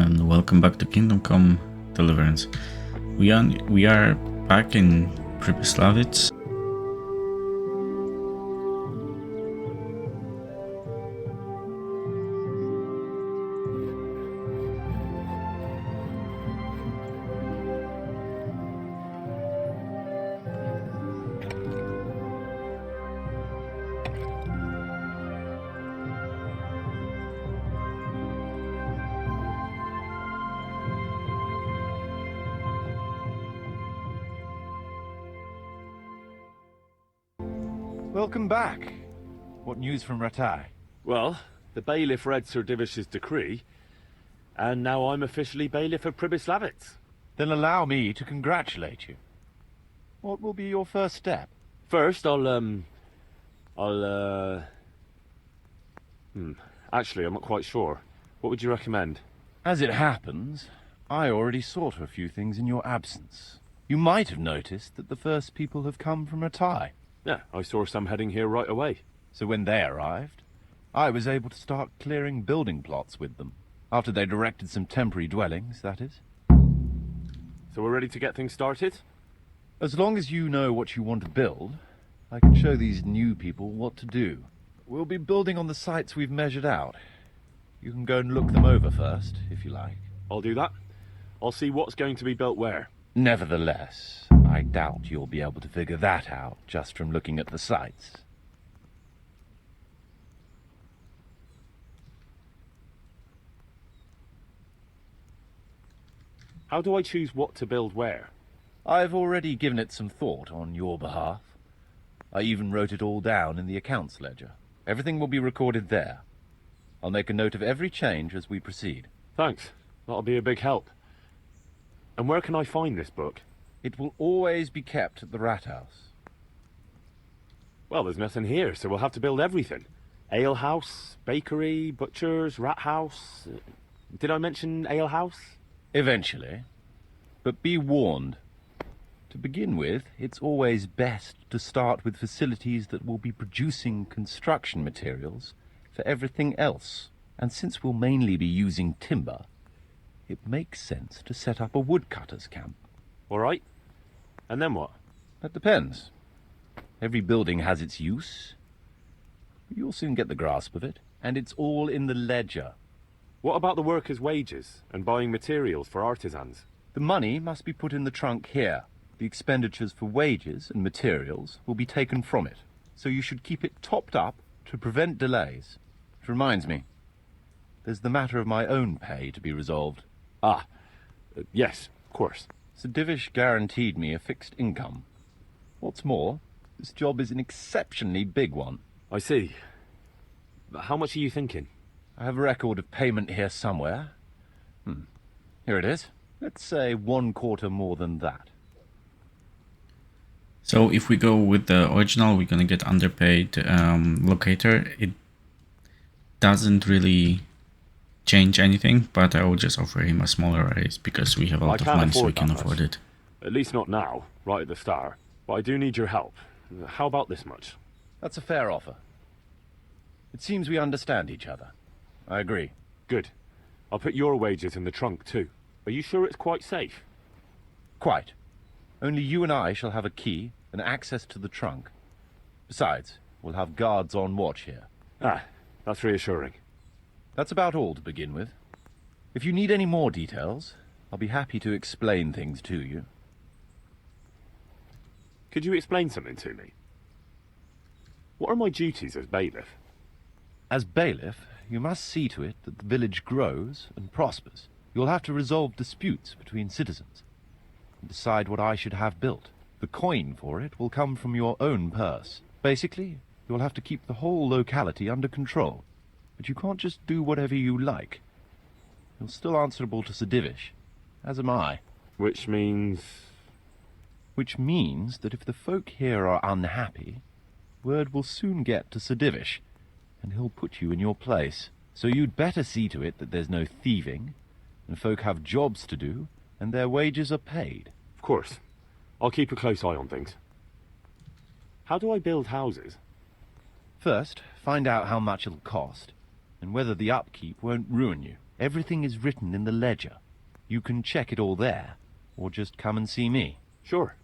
and welcome back to Kingdom Come Deliverance. We are back in Pripyat. Welcome back. What news from Rattay? Well, the bailiff read Sir Divish's decree, and now I'm officially bailiff of Pripyat. Then allow me to congratulate you. What will be your first step? First, actually, I'm not quite sure. What would you recommend? As it happens, I already saw to a few things in your absence. You might have noticed that the first people have come from Rattay. Yeah, I saw some heading here right away. So when they arrived, I was able to start clearing building plots with them. After they'd erected some temporary dwellings, that is. So we're ready to get things started? As long as you know what you want to build, I can show these new people what to do. We'll be building on the sites we've measured out. You can go and look them over first, if you like. I'll do that. I'll see what's going to be built where. Nevertheless, I doubt you'll be able to figure that out just from looking at the sites. How do I choose what to build where? I've already given it some thought on your behalf. I even wrote it all down in the accounts ledger. Everything will be recorded there. I'll make a note of every change as we proceed. Thanks. That'll be a big help. And where can I find this book? It will always be kept at the rat house. Well, there's nothing here, so we'll have to build everything. Ale house, bakery, butchers, rat house. Did I mention ale house? Eventually. But be warned. To begin with, it's always best to start with facilities that will be producing construction materials for everything else. And since we'll mainly be using timber, it makes sense to set up a woodcutter's camp. All right. And then what? That depends. Every building has its use. You'll soon get the grasp of it, and it's all in the ledger. What about the workers' wages and buying materials for artisans? The money must be put in the trunk here. The expenditures for wages and materials will be taken from it, so you should keep it topped up to prevent delays. Which reminds me, there's the matter of my own pay to be resolved. Yes, of course. Sir Divish guaranteed me a fixed income. What's more, this job is an exceptionally big one. I see. But how much are you thinking? I have a record of payment here somewhere. Here it is. Let's say 1/4 more than that. So if we go with the original, we're gonna get underpaid locator. It doesn't really change anything, but I will just offer him a smaller raise because we have a lot of money, so we can afford it. At least not now, right at the start. But I do need your help. How about this much? That's a fair offer. It seems we understand each other. I agree. Good. I'll put your wages in the trunk too. Are you sure it's quite safe? Quite. Only you and I shall have a key and access to the trunk. Besides, we'll have guards on watch here. That's reassuring. That's about all to begin with. If you need any more details, I'll be happy to explain things to you. Could you explain something to me? What are my duties as bailiff? As bailiff, you must see to it that the village grows and prospers. You'll have to resolve disputes between citizens and decide what I should have built. The coin for it will come from your own purse. Basically, you'll have to keep the whole locality under control. But you can't just do whatever you like. You're still answerable to Sir Divish, as am I. Which means... Which means that if the folk here are unhappy, word will soon get to Sir Divish, and he'll put you in your place. So you'd better see to it that there's no thieving, and folk have jobs to do, and their wages are paid. Of course. I'll keep a close eye on things. How do I build houses? First, find out how much it'll cost, and whether the upkeep won't ruin you. Everything is written in the ledger. You can check it all there, or just come and see me. Sure.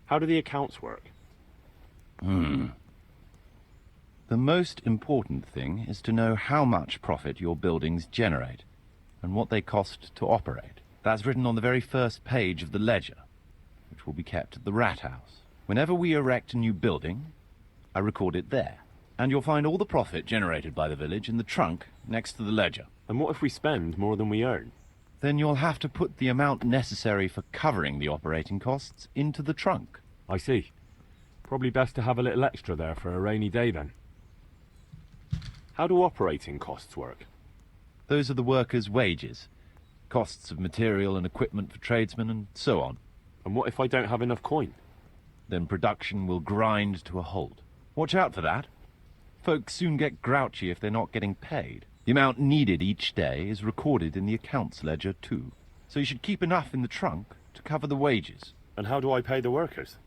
How do the accounts work? The most important thing is to know how much profit your buildings generate, and what they cost to operate. That's written on the very first page of the ledger, which will be kept at the rat house. Whenever we erect a new building, I record it there. And you'll find all the profit generated by the village in the trunk next to the ledger. And what if we spend more than we earn? Then you'll have to put the amount necessary for covering the operating costs into the trunk. I see. Probably best to have a little extra there for a rainy day then. How do operating costs work? Those are the workers' wages, costs of material and equipment for tradesmen, and so on. And what if I don't have enough coin? Then production will grind to a halt. Watch out for that. Folks soon get grouchy if they're not getting paid. The amount needed each day is recorded in the accounts ledger too. So you should keep enough in the trunk to cover the wages. And how do I pay the workers?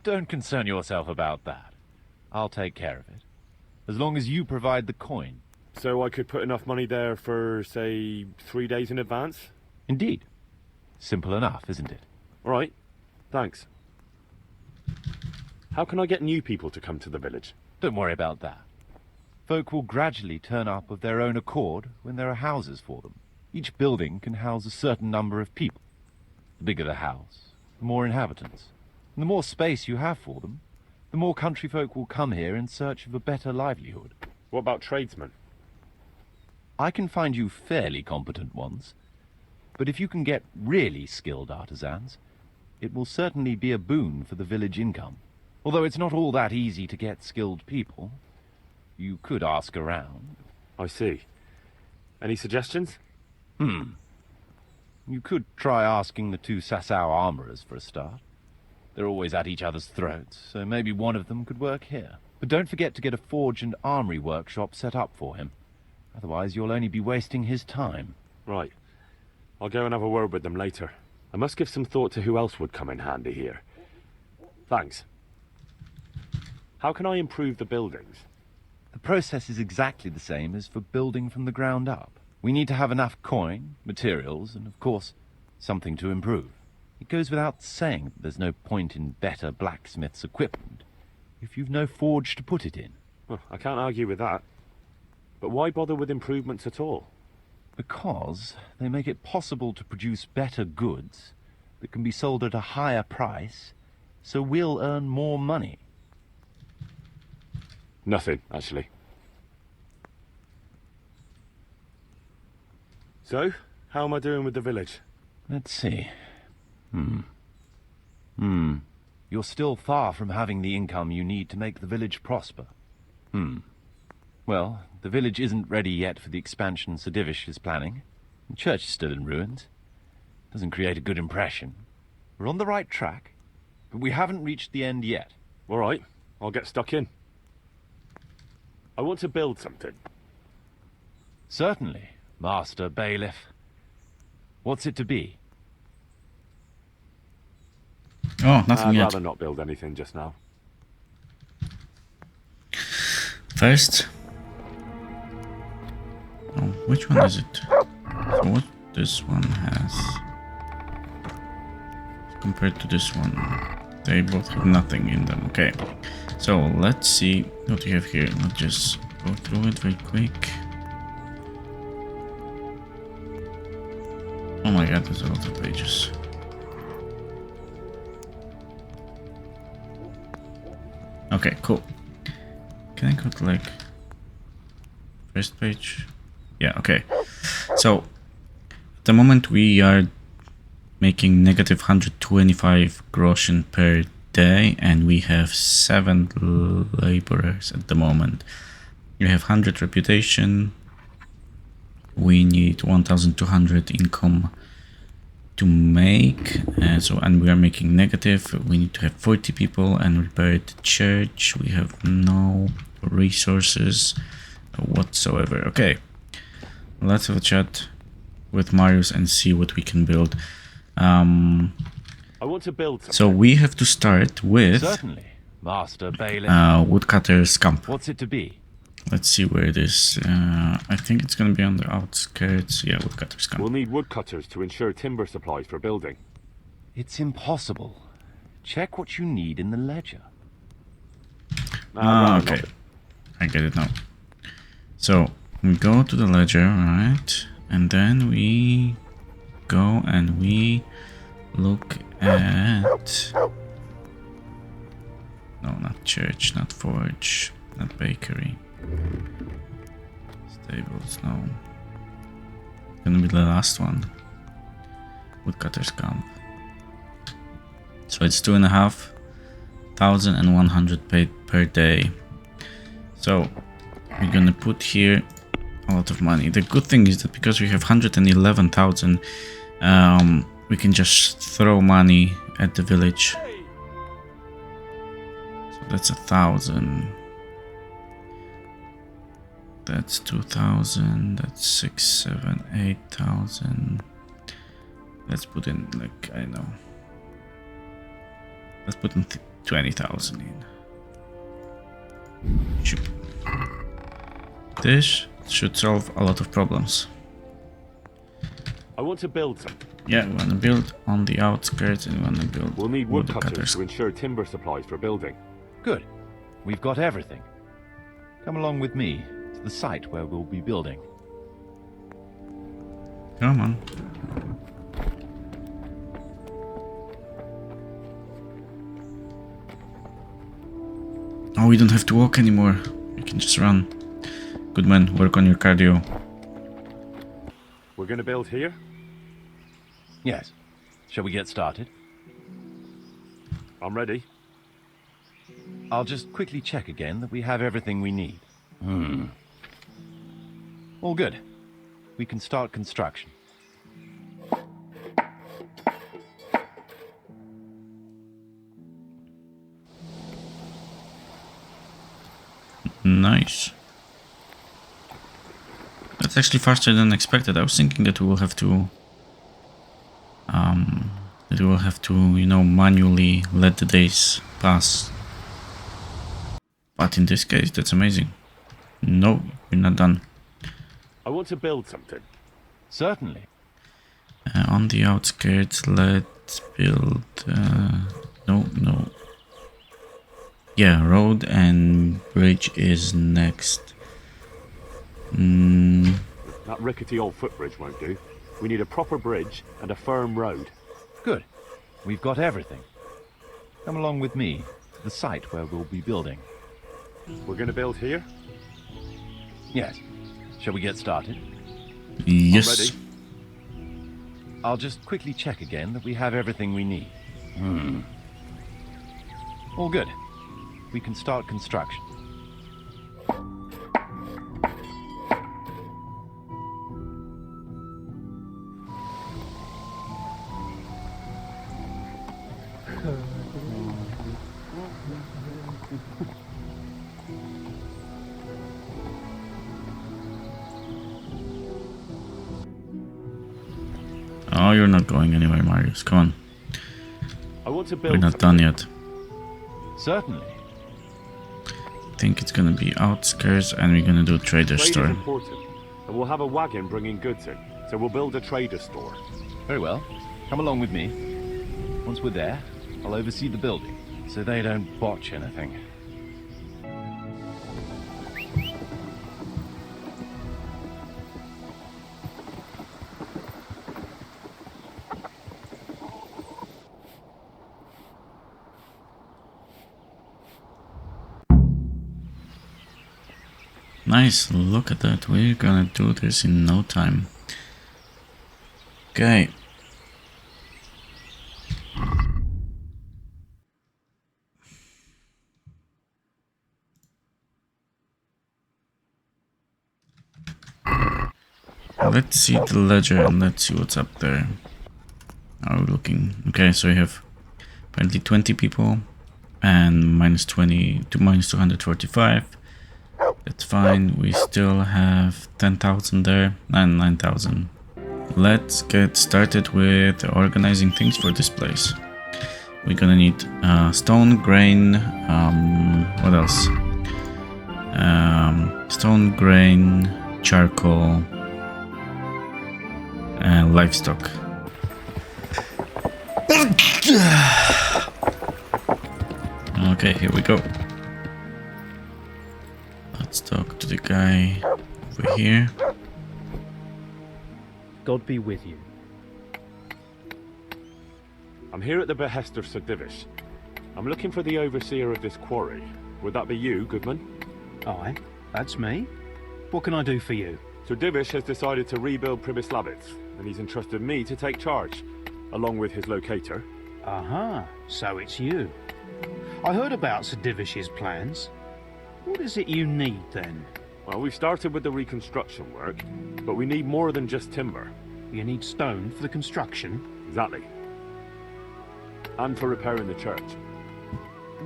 Don't concern yourself about that. I'll take care of it. As long as you provide the coin. So I could put enough money there for, say, 3 days in advance? Indeed. Simple enough, isn't it? All right. Thanks. How can I get new people to come to the village? Don't worry about that. Folk will gradually turn up of their own accord when there are houses for them. Each building can house a certain number of people. The bigger the house, the more inhabitants. And the more space you have for them, the more country folk will come here in search of a better livelihood. What about tradesmen? I can find you fairly competent ones, but if you can get really skilled artisans, it will certainly be a boon for the village income. Although it's not all that easy to get skilled people. You could ask around. I see. Any suggestions? You could try asking the 2 Sasau armourers for a start. They're always at each other's throats, so maybe one of them could work here. But don't forget to get a forge and armory workshop set up for him. Otherwise you'll only be wasting his time. Right. I'll go and have a word with them later. I must give some thought to who else would come in handy here. Thanks. How can I improve the buildings? The process is exactly the same as for building from the ground up. We need to have enough coin, materials, and of course, something to improve. It goes without saying that there's no point in better blacksmiths' equipment if you've no forge to put it in. Well, I can't argue with that. But why bother with improvements at all? Because they make it possible to produce better goods that can be sold at a higher price, so we'll earn more money. Nothing, actually. So, how am I doing with the village? Let's see. You're still far from having the income you need to make the village prosper. Well, the village isn't ready yet for the expansion Sir Divish is planning. The church is still in ruins. Doesn't create a good impression. We're on the right track, but we haven't reached the end yet. All right, I'll get stuck in. I want to build something. Certainly, Master Bailiff. What's it to be? Oh, nothing I'd yet. rather not build anything just now. First. Oh, which one is it? So what this one has compared to this one? They both have nothing in them. Okay. So let's see what we have here. Let's just go through it very quick. Oh my god, there's a lot of pages. Okay, cool. Can I go to like first page? Yeah, okay. So at the moment we are making negative 125 groschen per day, and we have 7 laborers at the moment. You have 100 reputation. We need 1,200 income to make, and we are making negative. We need to have 40 people and repair the church. We have no resources whatsoever. Okay, let's have a chat with Marius and see what we can build. I want to build something. So we have to start with Certainly, Master Bailiff. woodcutter's camp. What's it to be? Let's see where it is. I think it's gonna be on the outskirts. Yeah, woodcutters come. We'll need woodcutters to ensure timber supplies for building. It's impossible. Check what you need in the ledger. Okay. I get it now. So, we go to the ledger, right? And then we go and we look at... No, not church, not forge, not bakery. Stables, no. Gonna be the last one. Woodcutters camp. So it's 2,500 paid per day. So we're gonna put here a lot of money. The good thing is that because we have 111,000, we can just throw money at the village. So that's 1,000. That's 2,000. That's 6, 7, 8,000. Let's put in, like, I know. Let's put in 20,000 in. This should solve a lot of problems. I want to build some. Yeah, we want to build on the outskirts and we want to build. We'll need woodcutters to ensure timber supplies for building. Good. We've got everything. Come along with me to the site where we'll be building. Come on. Oh, we don't have to walk anymore. We can just run. Good man, work on your cardio. We're going to build here? Yes. Shall we get started? I'm ready. I'll just quickly check again that we have everything we need. All good. We can start construction. Nice. That's actually faster than expected. I was thinking that we will have to you know, manually let the days pass. But in this case, that's amazing. No, we're not done. I want to build something. Certainly. On the outskirts, let's build... no. Yeah, road and bridge is next. That rickety old footbridge won't do. We need a proper bridge and a firm road. Good. We've got everything. Come along with me to the site where we'll be building. We're going to build here? Yes. Shall we get started? Yes. I'm ready. I'll just quickly check again that we have everything we need. All good. We can start construction. Oh, you're not going anywhere, Marius. Come on. I want to build We're not something. done yet. Certainly. I think it's gonna be outskirts and we're gonna do a trader Trade store. is important, and we'll have a wagon bringing goods in, so we'll build a trader store. Very well. Come along with me. Once we're there, I'll oversee the building, so they don't botch anything. Nice, look at that. We're gonna do this in no time. Okay. Let's see the ledger and let's see what's up there. How are we looking? Okay, so we have apparently 20 people and minus 20 to minus 245. That's fine. We still have 10,000 there and 9,000. Let's get started with organizing things for this place. We're gonna need stone, grain, what else? Stone, grain, charcoal, and livestock. Okay, here we go. Let's talk to the guy over here. God be with you. I'm here at the behest of Sir Divish. I'm looking for the overseer of this quarry. Would that be you, Goodman? Aye, that's me. What can I do for you? Sir Divish has decided to rebuild Pribyslavitz, and he's entrusted me to take charge, along with his locator. Aha, so it's you. I heard about Sir Divish's plans. What is it you need, then? Well, we've started with the reconstruction work, but we need more than just timber. You need stone for the construction? Exactly. And for repairing the church.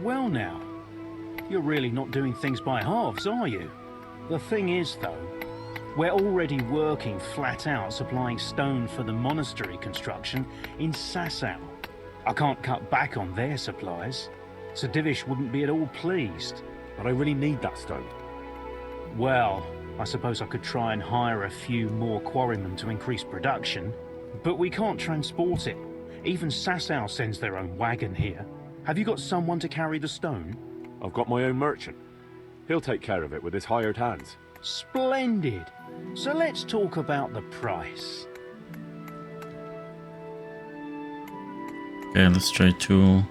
Well now, you're really not doing things by halves, are you? The thing is, though, we're already working flat out supplying stone for the monastery construction in Sasau. I can't cut back on their supplies. Sir Divish wouldn't be at all pleased. But I really need that stone. Well, I suppose I could try and hire a few more quarrymen to increase production, but we can't transport it. Even Sasau sends their own wagon here. Have you got someone to carry the stone? I've got my own merchant. He'll take care of it with his hired hands. Splendid! So let's talk about the price. Okay, let's try to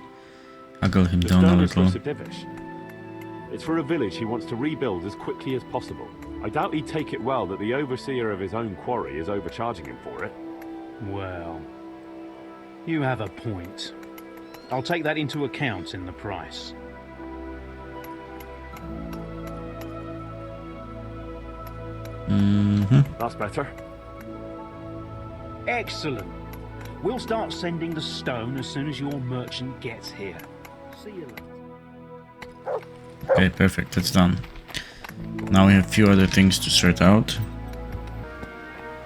haggle him The down a stone is for little. Sir Divish. It's for a village he wants to rebuild as quickly as possible. I doubt he'd take it well that the overseer of his own quarry is overcharging him for it. Well, you have a point. I'll take that into account in the price. That's better. Excellent. We'll start sending the stone as soon as your merchant gets here. See you later. Okay, perfect, that's done. Now we have a few other things to sort out.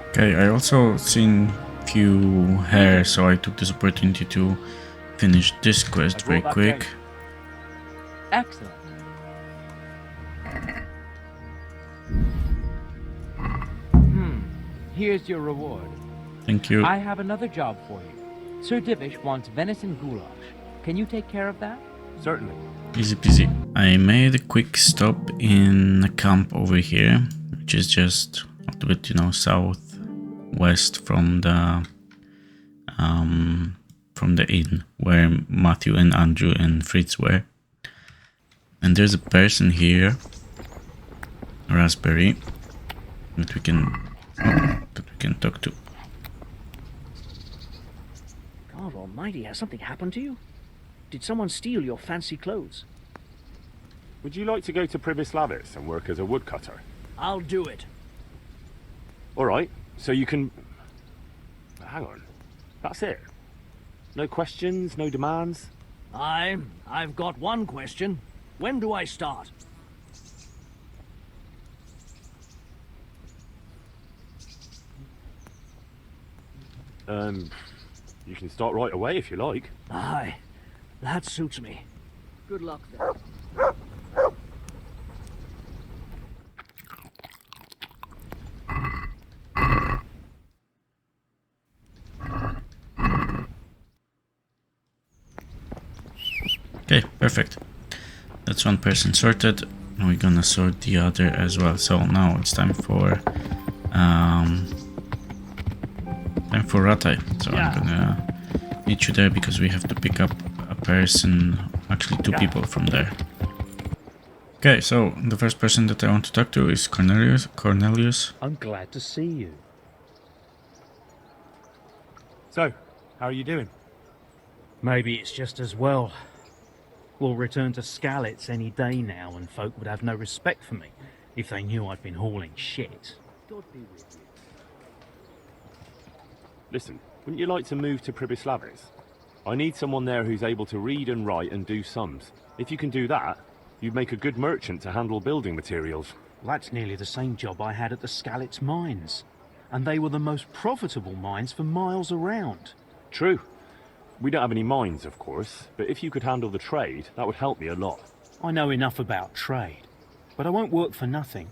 Okay, I also seen few hair, so I took this opportunity to finish this quest very quick. Excellent. Here's your reward. Thank you. I have another job for you. Sir Divish wants venison goulash. Can you take care of that? Certainly. Easy peasy. I made a quick stop in a camp over here, which is just a little bit, you know, southwest from the inn where Matthew and Andrew and Fritz were. And there's a person here, a raspberry, that we can talk to. God almighty, has something happened to you? Did someone steal your fancy clothes? Would you like to go to Pribyslavitz and work as a woodcutter? I'll do it. All right, so you can... Hang on. That's it? No questions, no demands? I've got one question. When do I start? You can start right away if you like. Aye, that suits me. Good luck then. Okay, perfect. That's one person sorted. And we're gonna sort the other as well. So now it's time for Ratai. So I'm gonna meet you there because we have to pick up a person, actually two people from there. Okay, so the first person that I want to talk to is Cornelius. I'm glad to see you. So, how are you doing? Maybe it's just as well. We'll return to Skalitz any day now, and folk would have no respect for me if they knew I'd been hauling shit. God be with you. Listen, wouldn't you like to move to Pribyslavitz? I need someone there who's able to read and write and do sums. If you can do that, you'd make a good merchant to handle building materials. Well, that's nearly the same job I had at the Skalitz mines, and they were the most profitable mines for miles around. True. We don't have any mines, of course, but if you could handle the trade, that would help me a lot. I know enough about trade. but I won't work for nothing.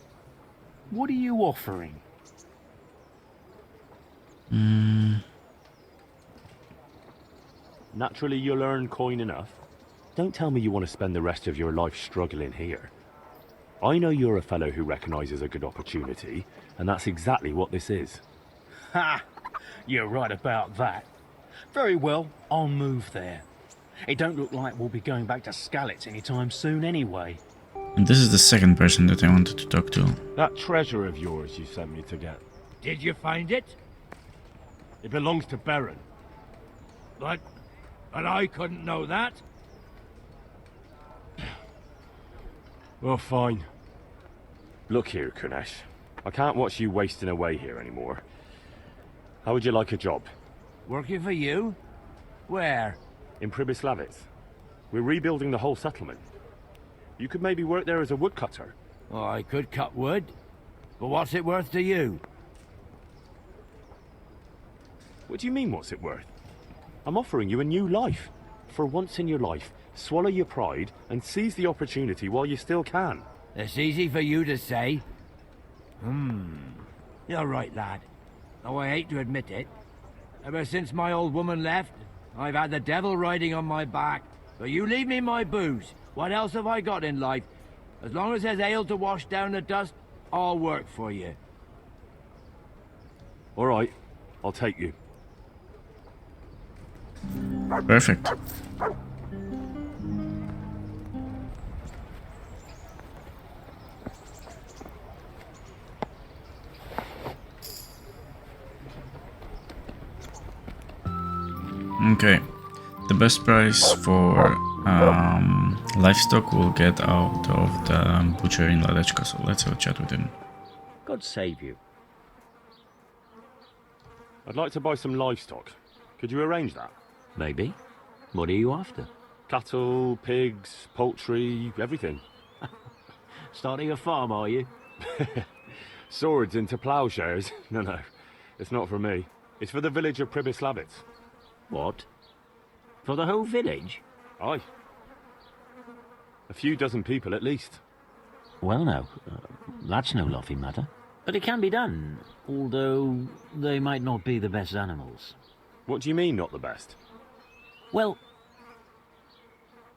What are you offering? Naturally, you'll earn coin enough. Don't tell me you want to spend the rest of your life struggling here. I know you're a fellow who recognises a good opportunity, and that's exactly what this is. Ha! You're right about that. Very well, I'll move there. It don't look like we'll be going back to Skalitz anytime soon anyway. And this is the second person that I wanted to talk to. That treasure of yours you sent me to get. Did you find it? It belongs to Baron. But I couldn't know that. Well, fine. Look here, Kurnesh. I can't watch you wasting away here anymore. How would you like a job? Working for you? Where? In Pribyslavitz. We're rebuilding the whole settlement. You could maybe work there as a woodcutter. Oh, I could cut wood. But what's it worth to you? What do you mean, what's it worth? I'm offering you a new life. For once in your life, swallow your pride and seize the opportunity while you still can. It's easy for you to say. You're right, lad. Though I hate to admit it. Ever since my old woman left, I've had the devil riding on my back. But you leave me my booze. What else have I got in life? As long as there's ale to wash down the dust, I'll work for you. All right, I'll take you. Perfect. Okay, the best price for livestock we'll get out of the butcher in Ladechka, so let's have a chat with him. God save you. I'd like to buy some livestock. Could you arrange that? Maybe. What are you after? Cattle, pigs, poultry, everything. Starting a farm, are you? Swords into plowshares? No, it's not for me. It's for the village of Pribyslavitz. What? For the whole village? Aye. A few dozen people at least. Well, no. That's no laughing matter. But it can be done, although they might not be the best animals. What do you mean, not the best? Well,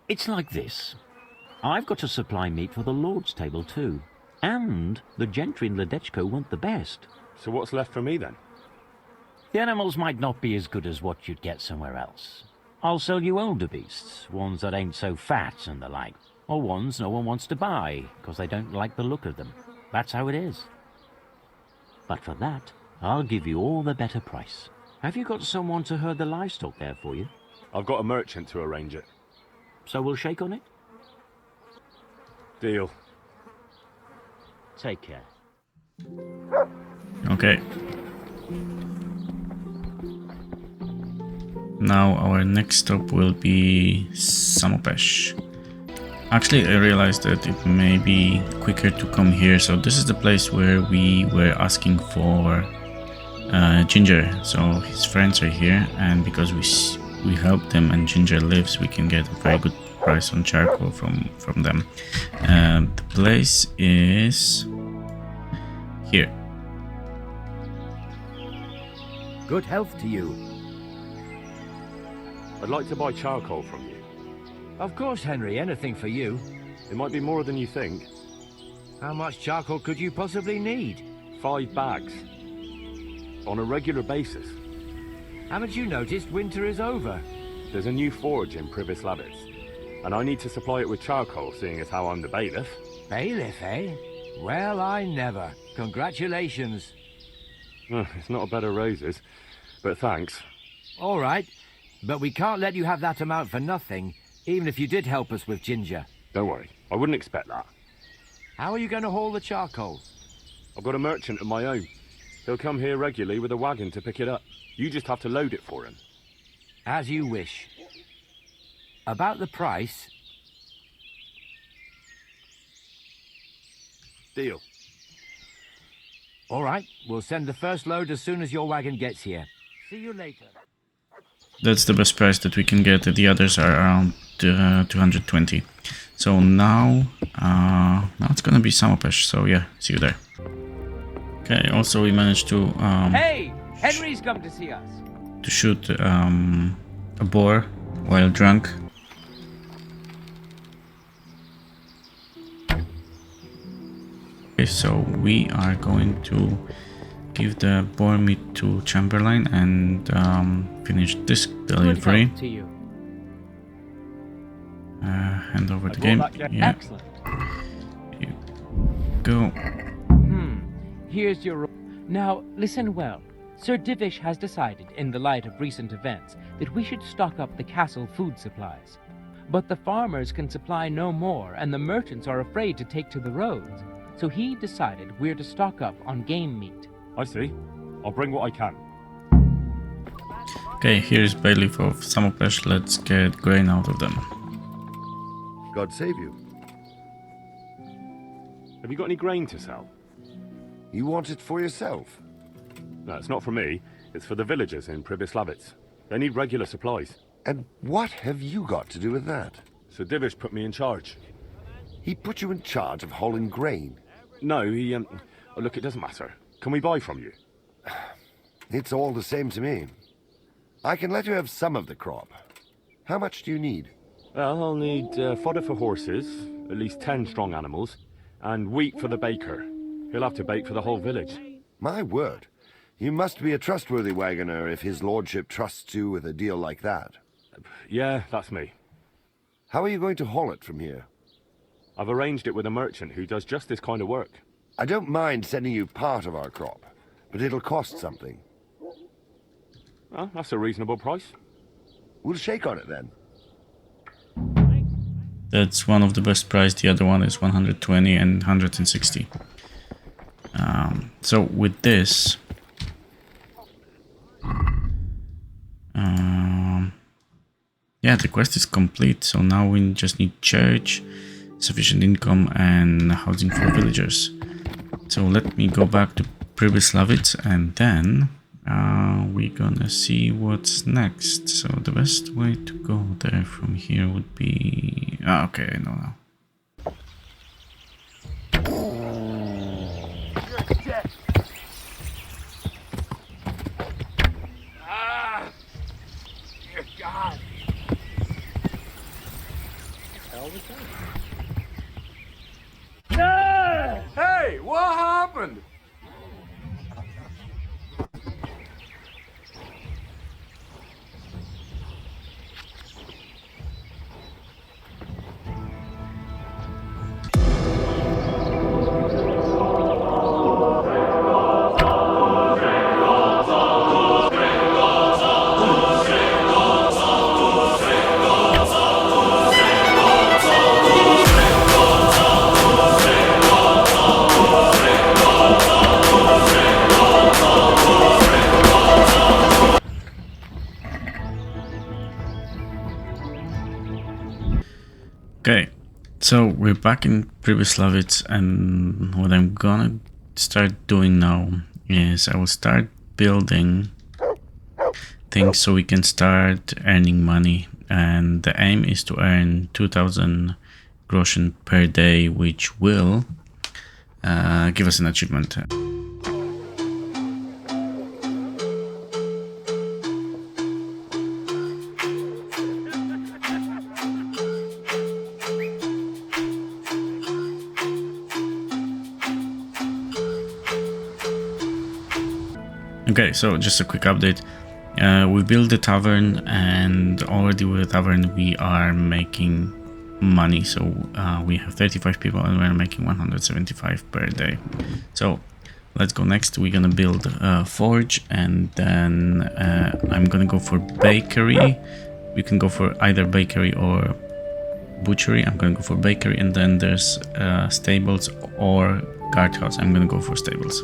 it's like this. I've got to supply meat for the Lord's table too. And the gentry in Ladechko want the best. So what's left for me then? The animals might not be as good as what you'd get somewhere else. I'll sell you older beasts, ones that ain't so fat and the like. Or ones no one wants to buy, because they don't like the look of them. That's how it is. But for that, I'll give you all the better price. Have you got someone to herd the livestock there for you? I've got a merchant to arrange it. So we'll shake on it? Deal. Take care. Okay. Now our next stop will be Samopesh. Actually, I realized that it may be quicker to come here. So this is the place where we were asking for Ginger. So his friends are here, and because we help them and Ginger lives, we can get a very good price on charcoal from them. The place is here. Good health to you. I'd like to buy charcoal from you. Of course, Henry, anything for you. It might be more than you think. How much charcoal could you possibly need? 5 bags. On a regular basis. Haven't you noticed winter is over? There's a new forge in Pribyslavitz, and I need to supply it with charcoal, seeing as how I'm the bailiff. Bailiff, eh? Well, I never. Congratulations. It's not a bed of roses, but thanks. All right, but we can't let you have that amount for nothing, even if you did help us with Ginger. Don't worry, I wouldn't expect that. How are you going to haul the charcoal? I've got a merchant of my own. He'll come here regularly with a wagon to pick it up. You just have to load it for him. As you wish. About the price... Deal. All right, we'll send the first load as soon as your wagon gets here. See you later. That's the best price that we can get. The others are around 220. So now it's gonna be Samopesh. So yeah, see you there. Okay. Also, we managed to Hey! Henry's come to see us. to shoot a boar while drunk. Okay, so we are going to give the boar meat to Chamberlain and finish this delivery. Good help to you. Hand over the game. Yeah. Excellent. You go. Here's your... Now, listen well. Sir Divish has decided, in the light of recent events, that we should stock up the castle food supplies. But the farmers can supply no more, and the merchants are afraid to take to the roads. So he decided we're to stock up on game meat. I see. I'll bring what I can. Okay, here's Bailiff of Samopesh. Let's get grain out of them. God save you. Have you got any grain to sell? You want it for yourself? No, it's not for me. It's for the villagers in Pribyslavitz. They need regular supplies. And what have you got to do with that? So Divish put me in charge. He put you in charge of hauling grain? No, he, oh, look, it doesn't matter. Can we buy from you? It's all the same to me. I can let you have some of the crop. How much do you need? Well, I'll need fodder for horses, at least 10 strong animals, and wheat for the baker. He'll have to bake for the whole village. My word. You must be a trustworthy wagoner if his lordship trusts you with a deal like that. Yeah, that's me. How are you going to haul it from here? I've arranged it with a merchant who does just this kind of work. I don't mind sending you part of our crop, but it'll cost something. Well, that's a reasonable price. We'll shake on it then. That's one of the best price. The other one is 120 and 160. So with this, yeah, the quest is complete. So now we just need church, sufficient income, and housing for villagers. So let me go back to Pribyslavitz, and then we're gonna see what's next. So the best way to go there from here would be... okay, I know now. Dear God. Hey, what happened? Okay, so we're back in Pribyslavitz, and what I'm gonna start doing now is I will start building things so we can start earning money, and the aim is to earn 2000 groschen per day, which will give us an achievement. Okay, so just a quick update. We built the tavern, and already with the tavern we are making money. So we have 35 people and we're making 175 per day. So let's go next. We're gonna build a forge, and then I'm gonna go for bakery. You can go for either bakery or butchery. I'm gonna go for bakery, and then there's stables or guardhouse. I'm gonna go for stables.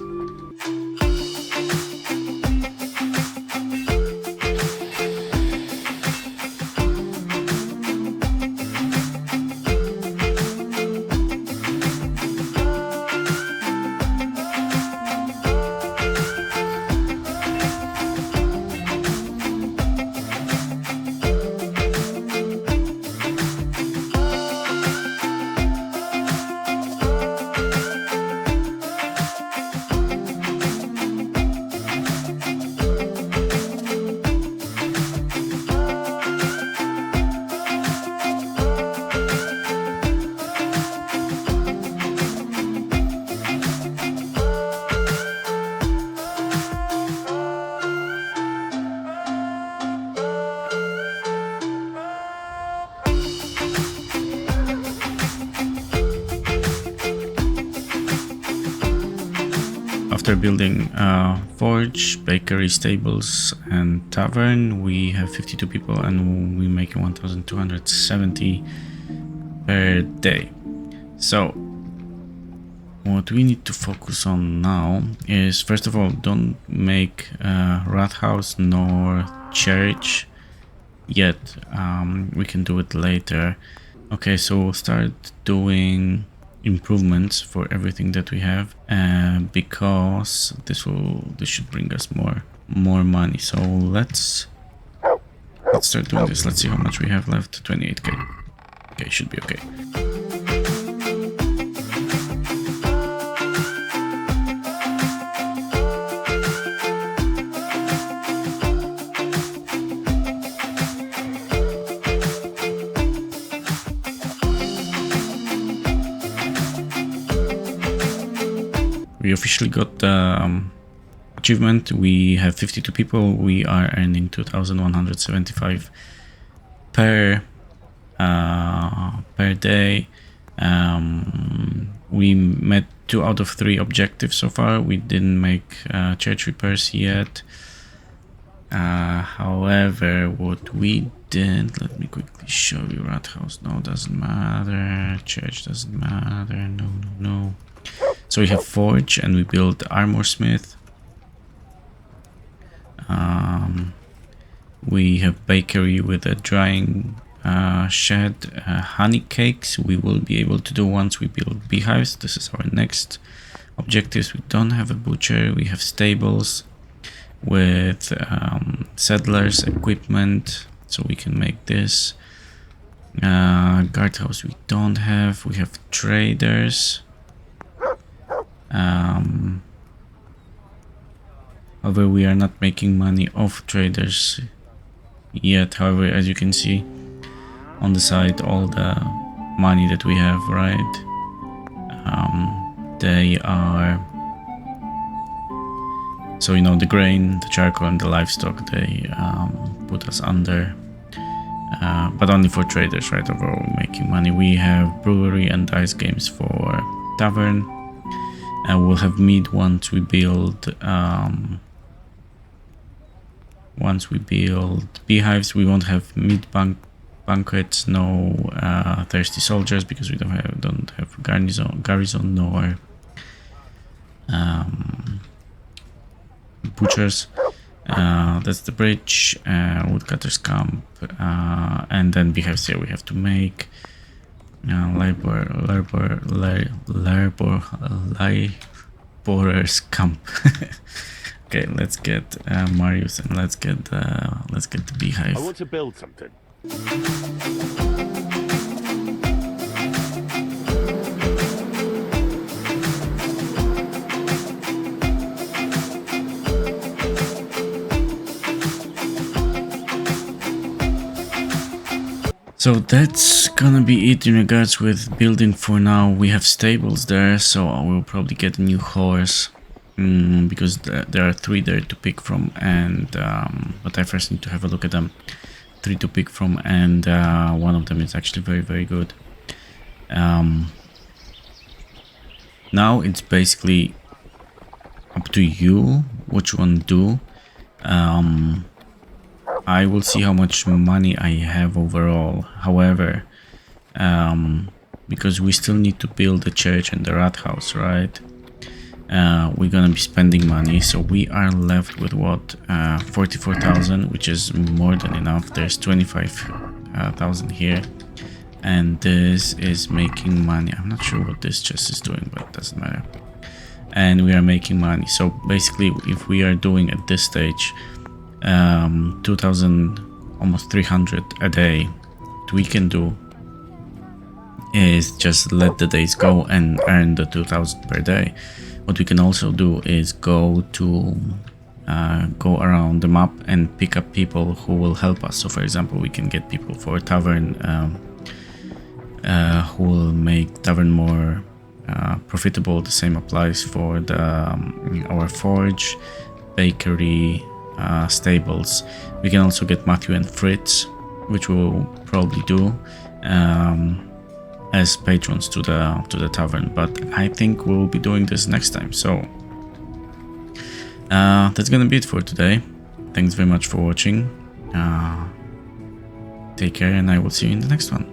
building forge, bakery, stables, and tavern. We have 52 people, and we make 1,270 per day. So what we need to focus on now is, first of all, don't make rat house nor church yet. We can do it later. Okay, so we'll start doing improvements for everything that we have, because this should bring us more money. So let's start doing this. Let's see how much we have left. 28k. Okay, should be okay. We officially got the achievement. We have 52 people. We are earning 2,175 per day. We met 2 out of 3 objectives so far. We didn't make church repairs yet. However, what we did, let me quickly show you. Rat house, no, doesn't matter. Church doesn't matter. No. So we have forge, and we built armor smith. We have bakery with a drying shed. Honey cakes we will be able to do once we build beehives. This is our next objectives. We don't have a butcher. We have stables with settlers equipment, so we can make this. Guardhouse we don't have. We have traders. However, we are not making money off traders yet. However, as you can see on the side, all the money that we have, right? They are, so you know, the grain, the charcoal, and the livestock, they put us under, but only for traders, right? Overall, we're making money. We have brewery and dice games for tavern. We'll have meat once we build beehives. We won't have meat banquets, no thirsty soldiers, because we don't have garrison nor butchers. That's the bridge, woodcutter's camp, and then beehives here we have to make. Laborers camp. Okay, let's get Marius, and let's get the beehive. I want to build something. So that's gonna be it in regards with building for now. We have stables there, so I will probably get a new horse, because there are 3 there to pick from, and but I first need to have a look at them. 3 to pick from, and one of them is actually very good. Now it's basically up to you what you want to do. I will see how much money I have overall. However, because we still need to build the church and the rat house, right? We're gonna be spending money, so we are left with what, 44,000, which is more than enough. There's 25,000 here, and this is making money. I'm not sure what this chest is doing, but it doesn't matter. And we are making money. So basically, if we are doing at this stage 2,000, almost 300 a day, what we can do is just let the days go and earn the 2,000 per day. What we can also do is go around the map and pick up people who will help us. So for example, we can get people for tavern, who will make tavern more profitable. The same applies for the our forge, bakery, stables. We can also get Matthew and Fritz, which we'll probably do, as patrons to the tavern, but I think we'll be doing this next time. So That's gonna be it for today. Thanks very much for watching. Take care, and I will see you in the next one.